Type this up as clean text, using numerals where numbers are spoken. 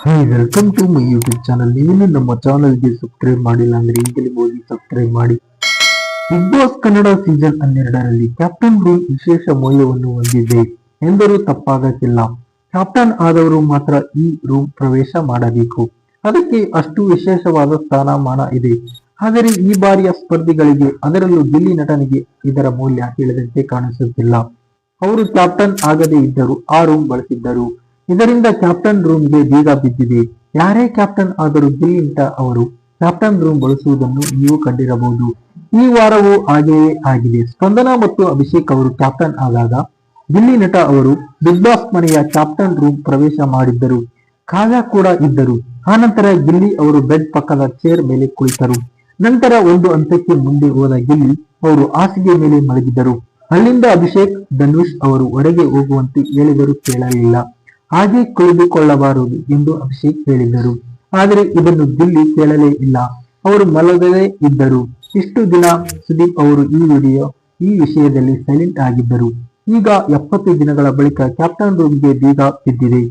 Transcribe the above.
Hi welcome to my YouTube channel. ನೀವೇನು ನಮ್ಮ ಚಾನಲ್ಗೆ ಸಬ್ಸ್ಕ್ರೈಬ್ ಮಾಡಿಲ್ಲ ಅಂದ್ರೆ ಈಗಲೇ ಹೋಗಿ ಸಬ್ಸ್ಕ್ರೈಬ್ ಮಾಡಿ. ಬಿಗ್ ಬಾಸ್ ಕನ್ನಡ ಸೀಸನ್ 12ರಲ್ಲಿ ಕ್ಯಾಪ್ಟನ್ ರೂಲ್ ವಿಶೇಷ ಮೌಲ್ಯವನ್ನು ಹೊಂದಿದೆ ಎಂದರೂ ತಪ್ಪಾಗಕ್ಕಿಲ್ಲ. ಕ್ಯಾಪ್ಟನ್ ಆದವರು ಮಾತ್ರ ಈ ರೂಮ್ ಪ್ರವೇಶ ಮಾಡಬೇಕು. ಅದಕ್ಕೆ ಅಷ್ಟು ವಿಶೇಷವಾದ ಸ್ಥಾನಮಾನ ಇದೆ. ಆದರೆ ಈ ಬಾರಿಯ ಸ್ಪರ್ಧಿಗಳಿಗೆ, ಅದರಲ್ಲೂ ಗಿಲ್ಲಿ ನಟನಿಗೆ ಇದರ ಮೌಲ್ಯ ಹೇಳಿದಂತೆ ಕಾಣಿಸುತ್ತಿಲ್ಲ. ಅವರು ಕ್ಯಾಪ್ಟನ್ ಆಗದೇ ಇದ್ದರೂ ಆ ರೂಮ್ ಬಳಸಿದ್ದರು. ಇದರಿಂದ ಕ್ಯಾಪ್ಟನ್ ರೂಮ್ಗೆ ಬೀಗ ಬಿದ್ದಿದೆ. ಯಾರೇ ಕ್ಯಾಪ್ಟನ್ ಆದರೂ ಗಿಲ್ಲಿ ನಟ ಅವರು ಕ್ಯಾಪ್ಟನ್ ರೂಮ್ ಬಳಸುವುದನ್ನು ನೀವು ಕಂಡಿರಬಹುದು. ಈ ವಾರವೂ ಹಾಗೆಯೇ ಆಗಿದೆ. ಸ್ಪಂದನ ಮತ್ತು ಅಭಿಷೇಕ್ ಅವರು ಕ್ಯಾಪ್ಟನ್ ಆದಾಗ ಗಿಲ್ಲಿ ನಟ ಅವರು ಬಿಗ್ ಬಾಸ್ ಮನೆಯ ಕ್ಯಾಪ್ಟನ್ ರೂಮ್ ಪ್ರವೇಶ ಮಾಡಿದ್ದರು. ಕಾವ್ಯ ಕೂಡ ಇದ್ದರು. ಆನಂತರ ಗಿಲ್ಲಿ ಅವರು ಬೆಡ್ ಪಕ್ಕದ ಚೇರ್ ಮೇಲೆ ಕುಳಿತರು. ನಂತರ ಒಂದು ಹಂತಕ್ಕೆ ಮುಂದೆ ಹೋದ ಗಿಲ್ಲಿ ಅವರು ಹಾಸಿಗೆ ಮೇಲೆ ಮಲಗಿದ್ದರು. ಅಲ್ಲಿಂದ ಅಭಿಷೇಕ್, ಧನುಷ್ ಅವರು ಹೊರಗೆ ಹೋಗುವಂತೆ ಹೇಳಿದರೂ ಕೇಳಲಿಲ್ಲ. ಹಾಗೆ ಕುಳಿತುಕೊಳ್ಳಬಾರದು ಎಂದು ಅಭಿಷೇಕ್ ಹೇಳಿದರು. ಆದರೆ ಇದನ್ನು ಗಿಲ್ಲಿ ಕೇಳಲೇ ಇಲ್ಲ. ಅವರು ಮಲಗದೇ ಇದ್ದರು. ಇಷ್ಟು ದಿನ ಸುದೀಪ್ ಅವರು ಈ ವಿಷಯದಲ್ಲಿ ಸೈಲೆಂಟ್ ಆಗಿದ್ದರು. ಈಗ 70 ದಿನಗಳ ಬಳಿಕ ಕ್ಯಾಪ್ಟನ್ ರೂಮ್ಗೆ ಬೀಗ ಬಿದ್ದಿದೆ.